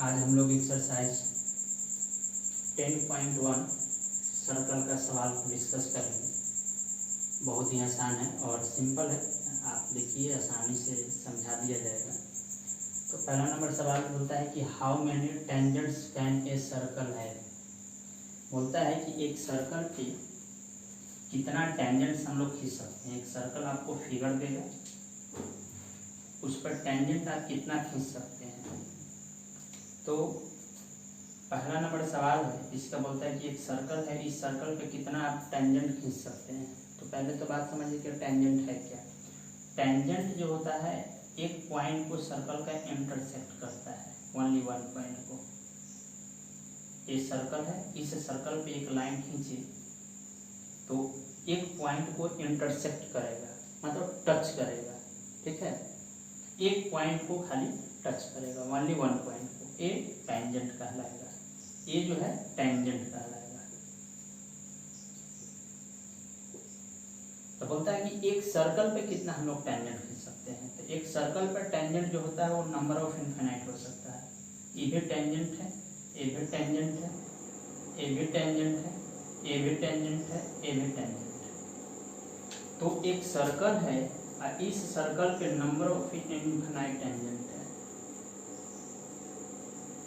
आज हम लोग एक्सरसाइज 10.1 सर्कल का सवाल को डिस्कस करेंगे। बहुत ही आसान है और सिंपल है, आप देखिए आसानी से समझा दिया जाएगा। तो पहला नंबर सवाल बोलता है कि how many tangents can a circle है। बोलता है कि एक सर्कल पे कितना टेंजेंट्स हम लोग खींच सकते हैं। एक सर्कल आपको फिगर देगा, उस पर टेंजेंट आप कितना खींच सकते हैं। तो पहला नंबर सवाल है, इसका बोलता है कि एक सर्कल है, इस सर्कल पे कितना आप टेंजेंट खींच सकते हैं। तो पहले तो बात समझिए कि टेंजेंट है क्या। टेंजेंट जो होता है एक पॉइंट को सर्कल का इंटरसेक्ट करता है, ओनली वन पॉइंट को। ये सर्कल है, इस सर्कल पे एक लाइन खींचिए तो एक पॉइंट को इंटरसेक्ट करेगा, मतलब टच करेगा, ठीक है। एक पॉइंट को खाली टच करेगा, ओनली वन पॉइंट को, ये टेंजेंट कहलाएगा। ये जो है टेंजेंट कहलाएगा। तो बोलता है कि एक सर्कल पे कितना हम लोग टेंजेंट खींच सकते हैं। तो एक सर्कल पर टेंजेंट जो होता है वो नंबर ऑफ इनफिनाइट हो सकता है। ये भी टेंजेंट है, ये भी टेंजेंट है, ये भी टेंजेंट है, ये भी टेंजेंट है, ये भी टेंजेंट है। तो एक सर्कल है और इस सर्कल पे नंबर ऑफ इनफिनाइट टेंजेंट है।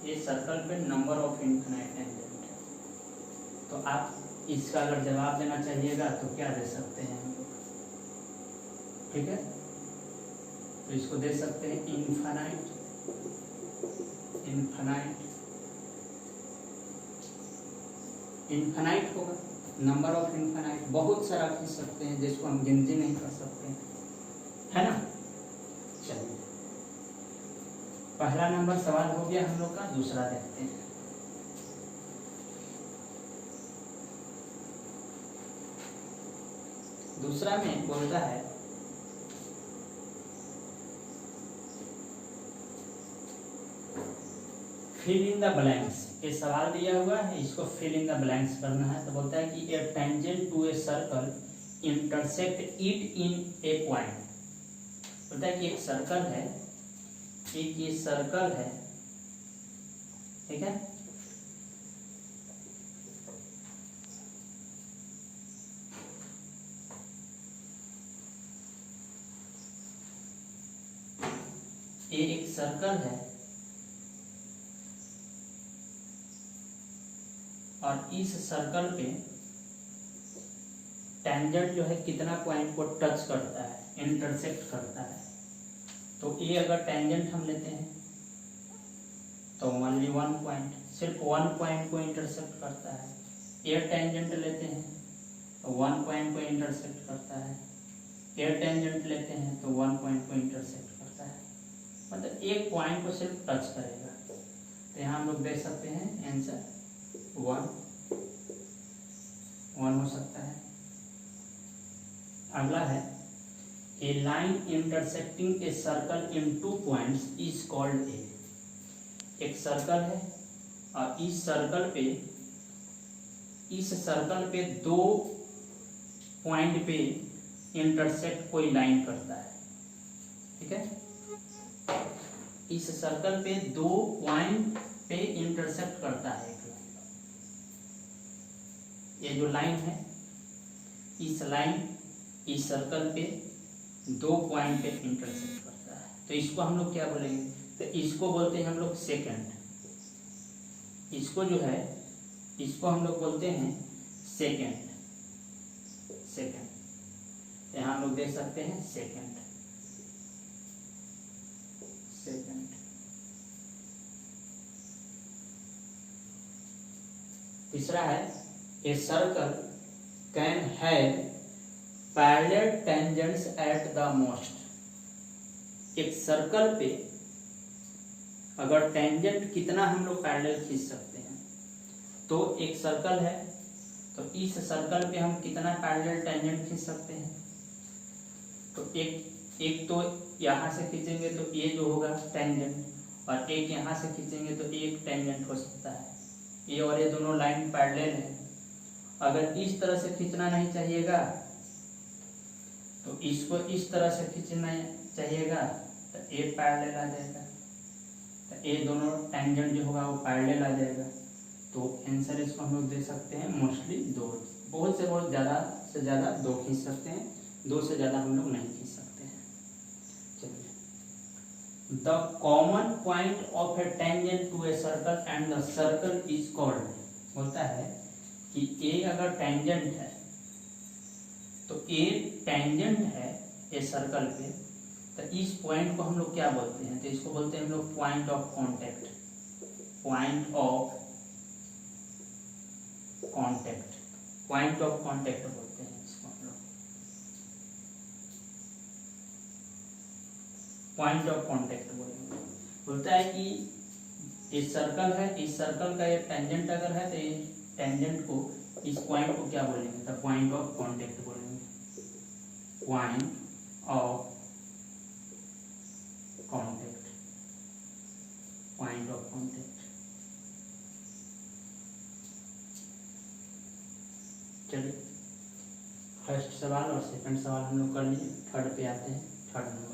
ये सर्कल पे नंबर ऑफ इनफिनाइट टेंजेंट है। तो आप इसका अगर जवाब देना चाहिएगा तो क्या दे सकते हैं हम लोग, ठीक है। तो इसको दे सकते हैं इनफिनाइट, इनफिनाइट, इनफिनाइट होगा, नंबर ऑफ इनफिनाइट बहुत सारा खींच सकते हैं जिसको हम गिनती नहीं कर सकते, है ना। चलिए, पहला नंबर सवाल हो गया हम लोग का। दूसरा देखते हैं। दूसरा में बोलता है फिल इन द ब्लैंक्स। ये सवाल दिया हुआ है, इसको फिल इन द ब्लैंक्स करना है। तो बोलता है कि a tangent to a circle intersect it in a point. बोलता है कि एक सर्कल है, एक ये सर्कल है, ठीक है। ये एक सर्कल है और इस सर्कल पे टेंजेंट जो है कितना पॉइंट को टच करता है, इंटरसेक्ट करता है। तो ये अगर टेंजेंट हम लेते हैं तो ओनली वन पॉइंट, सिर्फ वन पॉइंट को इंटरसेक्ट करता है। ये टेंजेंट लेते हैं तो वन पॉइंट को इंटरसेक्ट करता है। ये टेंजेंट लेते हैं तो वन पॉइंट को इंटरसेक्ट करता है, मतलब एक पॉइंट को सिर्फ टच करेगा। तो यहाँ हम लोग देख सकते हैं आंसर वन हो सकता है। अगला है a line intersecting a circle in two points is called a. एक सर्कल है और इस सर्कल पे दो पॉइंट पे इंटरसेक्ट कोई लाइन करता है, ठीक है। इस सर्कल पे दो पॉइंट पे इंटरसेक्ट करता है एक लाइन। ये जो लाइन है, इस लाइन इस सर्कल पे दो पॉइंट पे इंटरसेक्ट करता है। तो इसको हम लोग क्या बोलेंगे, तो इसको बोलते हैं हम लोग सेकंड। इसको जो है, इसको हम लोग बोलते हैं सेकंड। सेकंड यहाँ हम लोग देख सकते हैं सेकंड। तीसरा है a circle can have parallel tangents at the most. एक सर्कल पे अगर टेंजेंट कितना हम लोग पैरेलल खींच सकते हैं। तो एक सर्कल है तो इस सर्कल पे हम कितना पैरेलल टेंजेंट खींच सकते हैं। तो एक तो यहाँ से खींचेंगे तो ये जो होगा टेंजेंट, और एक यहाँ से खींचेंगे तो एक टेंजेंट हो सकता है। ये और ये दोनों लाइन पैरेलल है। अगर इस तरह से खींचना नहीं चाहिएगा तो इसको इस तरह से खींचना चाहिएगा, तो ये पैरेलल आ जाएगा। तो ए दोनों टेंजेंट जो होगा वो पैरेलल आ जाएगा। तो आंसर इसको हम लोग दे सकते हैं मोस्टली 2, बहुत से बहुत ज़्यादा से ज़्यादा 2 खींच सकते हैं, 2 से ज़्यादा हम लोग नहीं खींच सकते हैं। चलिए, the common point of a tangent to a circle and the circle is called, होता है कि ए अगर टेंजेंट है तो ए टेंजेंट है ए सर्कल पे, तो इस पॉइंट को हम लोग क्या बोलते हैं, तो इसको बोलते हैं हम लोग point of contact, point of contact, point of contact बोलते हैं इसको हम लोग, पॉइंट ऑफ कॉन्टेक्ट बोलेंगे। बोलता है कि इस सर्कल है, इस सर्कल का ये टेंजेंट अगर है तो ये टेंजेंट को, इस पॉइंट को क्या बोलेंगे, तो पॉइंट ऑफ कॉन्टेक्ट बोलेंगे, point of contact, point of contact. चलिए, फर्स्ट सवाल और सेकंड सवाल हम लोग कर लिए, थर्ड पे आते हैं, थर्ड नंबर।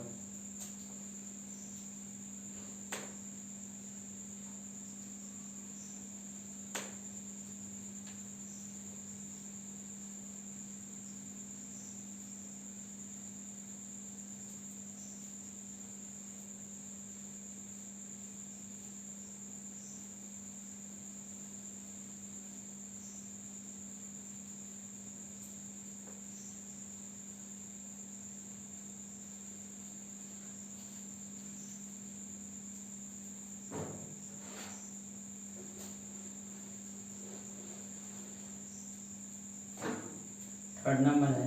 थर्ड नंबर है,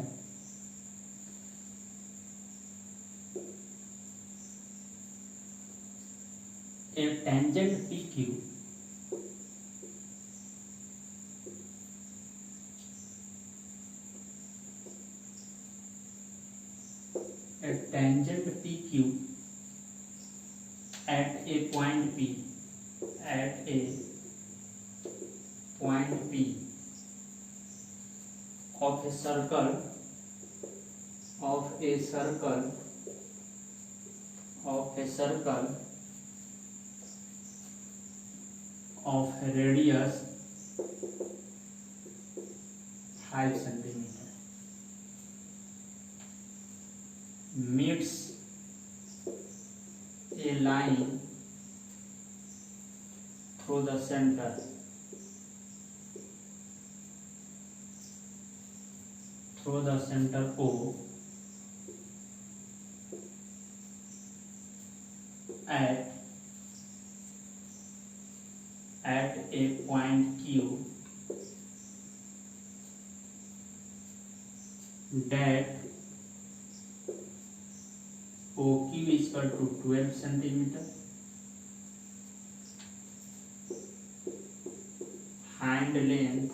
a tangent P Q a tangent PQ at a point P, at a point P of a circle, of a circle, of a circle of radius 5 centimeter meets a line through the center O at a point Q that OQ is equal to 12 centimeter, hand length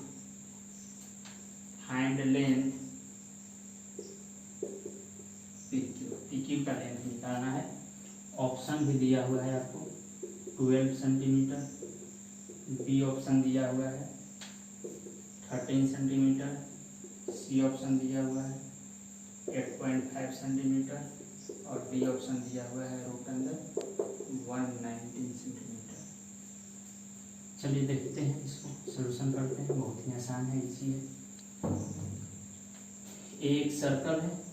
PQ का length निकालना है। Option भी दिया हुआ है आपको 12 centimetre, B option दिया हुआ है 13 सेंटीमीटर, सी ऑप्शन दिया हुआ है 8.5 सेंटीमीटर और डी ऑप्शन दिया हुआ है रूट अंदर 119 सेंटीमीटर। चलिए देखते हैं, इसको सॉल्यूशन करते हैं, बहुत ही आसान है, इजी है। एक सर्कल है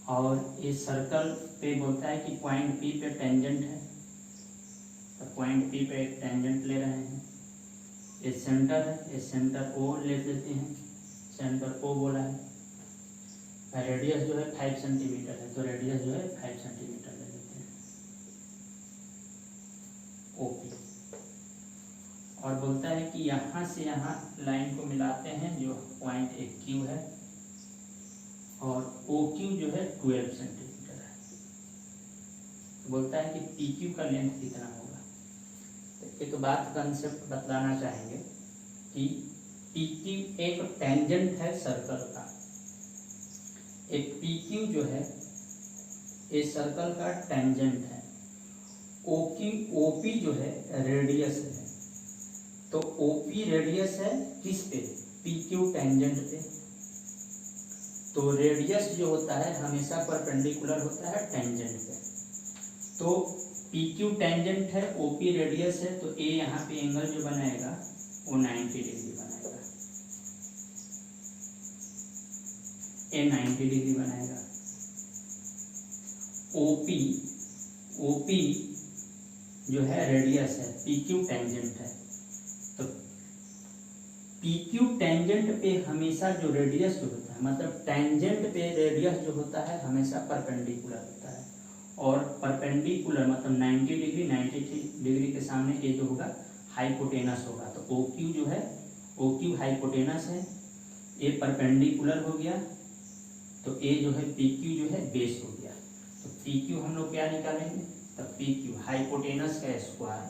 और इस सर्कल पे बोलता है कि पॉइंट पी पे टेंजेंट है, तो पॉइंट पी पे एक टेंजेंट ले रहे हैं। ये सेंटर है, ये सेंटर ओ ले लेते हैं, सेंटर ओ बोला है। रेडियस जो है 5 सेंटीमीटर है, तो रेडियस जो है 5 सेंटीमीटर ले लेते हैं ओपी। और बोलता है कि यहाँ से यहाँ लाइन को मिलाते हैं जो पॉइंट एक क्यू है और ओ क्यू जो है 12 सेंटीमीटर है। तो बोलता है कि पी क्यू का लेंथ कितना होगा। तो एक बात कंसेप्ट बतलाना चाहेंगे कि पी क्यू एक टेंजेंट है सर्कल का, एक पी क्यू जो है इस सर्कल का टेंजेंट है, ओ क्यू ओ पी जो है रेडियस है। तो ओ पी रेडियस है किस पे, पी क्यू टेंजेंट पे। तो रेडियस जो होता है हमेशा परपेंडिकुलर होता है टेंजेंट पे। तो PQ टेंजेंट है, OP रेडियस है, तो A यहाँ पे एंगल जो बनाएगा वो 90 डिग्री बनाएगा, A 90 डिग्री बनाएगा। OP जो है रेडियस है, PQ टेंजेंट है, तो PQ टेंजेंट पे हमेशा जो रेडियस जो होता है, मतलब टेंजेंट पे रेडियस जो होता है हमेशा परपेंडिकुलर होता है, और परपेंडिकुलर मतलब 90 डिग्री के सामने ये जो होगा हाइपोटेनस होगा। तो OQ जो है, OQ हाइपोटेनस है, ये परपेंडिकुलर हो गया, तो ये जो है PQ जो है बेस हो गया। तो PQ हम लोग क्या निकालेंगे, तो PQ हाइपोटेनस का स्क्वायर,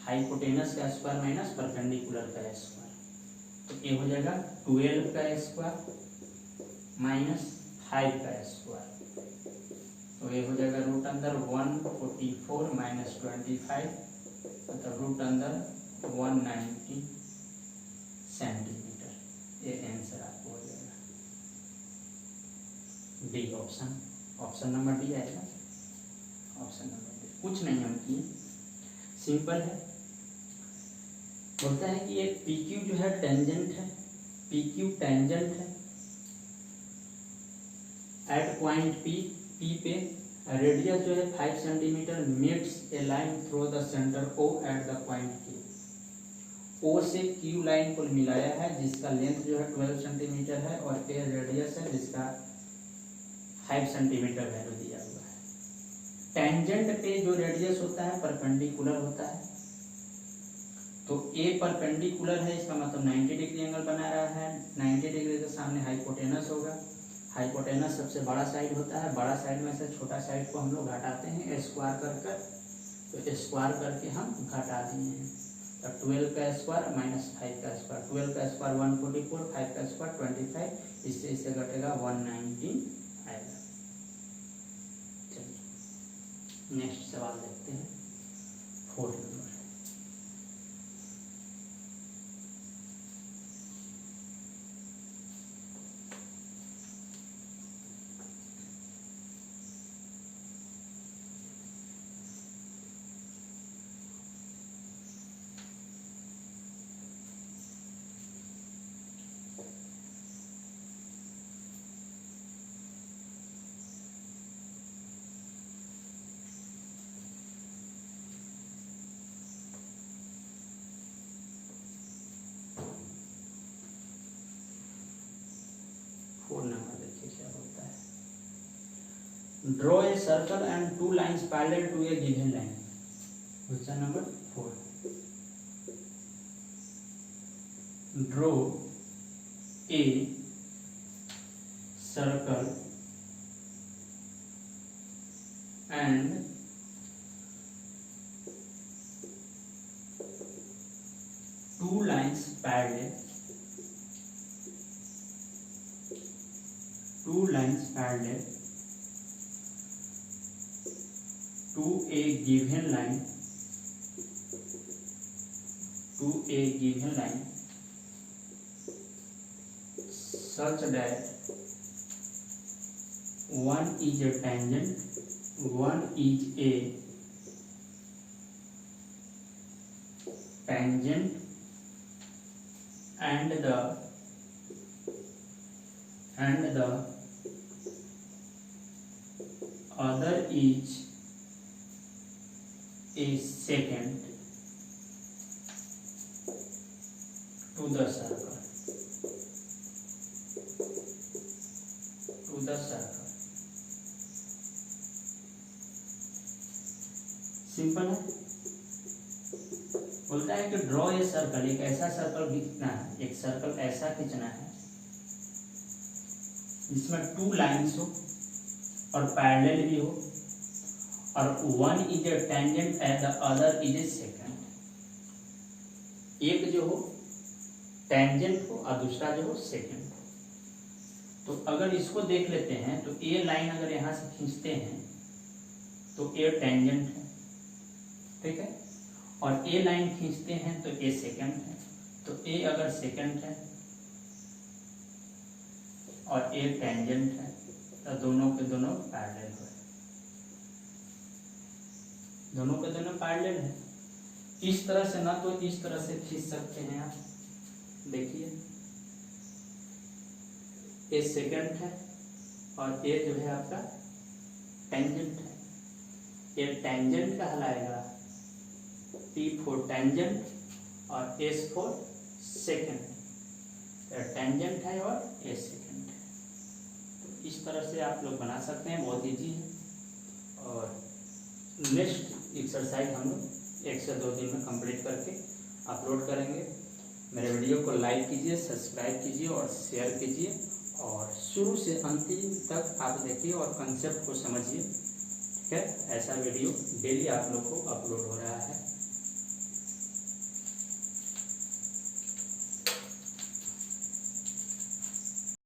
हाइपोटेनस का स्क्वायर माइनस परपेंडिकुलर का स्क्वायर, तो ये हो जाएगा 12 का स्क्वायर माइनस 5 का स्क्वायर, तो ये हो जाएगा रूट अंदर 144 माइनस 25, मतलब रूट अंदर 190 सेंटीमीटर। ये आंसर आपको हो जाएगा D option, option number D आएगा, ऑप्शन नंबर डी। कुछ नहीं हम किए, सिंपल है। बोलता है कि एक PQ जो है टेंजेंट है, PQ टेंजेंट है एट पॉइंट P पे रेडियस जो है 5 centimetre meets A line through the centre O at the point Q। O से Q लाइन को मिलाया है जिसका लेंथ जो है 12 सेंटीमीटर है और A रेडियस है जिसका 5 सेंटीमीटर वैल्यू दिया हुआ है। टेंजेंट पे जो रेडियस होता है परपेंडिकुलर होता है, तो A परपेंडिकुलर है, इसका मतलब 90 डिग्री एंगल बना रहा है, 90 डिग्री के सामने हाइपोटेनस होगा, हाइपोटेनस सबसे बड़ा साइड होता है, बड़ा साइड में से छोटा साइड को हम लोग घटाते हैं स्क्वायर कर कर, तो स्क्वायर करके हम घटा दिए हैं, तो 12 का स्क्वायर माइनस 5 का स्क्वायर, 12 का स्क्वायर 144, 5 का स्क्वायर 25, इससे इससे घटेगा 119 आएगा। चलिए नेक्स्ट सवाल देखते हैं, 4 नंबर। नंबर देखिए क्या होता है। Draw a circle and 2 lines parallel to a given line. Question number 4। Draw a circle and 2 lines parallel, 2 lines parallel to a given line, to a given line such that one is a tangent, one is a tangent and the other is a secant to the circle, to the circle। Simple है। बोलता है कि draw a circle, एक ऐसा circle खींचना है, एक circle ऐसा खींचना है जिसमें 2 लाइन्स हो और पैरेलल भी हो, और one is a tangent and the other is a second. एक जो हो टेंजेंट हो और दूसरा जो हो सेकंड हो। तो अगर इसको देख लेते हैं तो ए लाइन अगर यहां से खींचते हैं तो ए टेंजेंट है, ठीक है, और ए लाइन खींचते हैं तो ए सेकंड है। तो ए अगर सेकंड है और ए टेंजेंट है तो दोनों के दोनों पैरेलल हो। दोनों के दोनों पैरेलल है। इस तरह से ना तो इस तरह से खींच सकते हैं आप, देखिए ये सेकंड है और ये जो है आपका टेंजेंट है। ये टेंजेंट कहलाएगा, T फॉर टेंजेंट और S फॉर सेकंड। टेंजेंट है और S सेकंड है। तो इस तरह से आप लोग बना सकते हैं, बहुत ईजी है। और नेक्स्ट एक्सरसाइज हम लोग 1 से 2 दिन में कंप्लीट करके अपलोड करेंगे। मेरे वीडियो को लाइक कीजिए, सब्सक्राइब कीजिए और शेयर कीजिए, और शुरू से अंतिम तक आप देखिए और कंसेप्ट को समझिए। ठीक है, ऐसा वीडियो डेली आप लोग को अपलोड हो रहा है।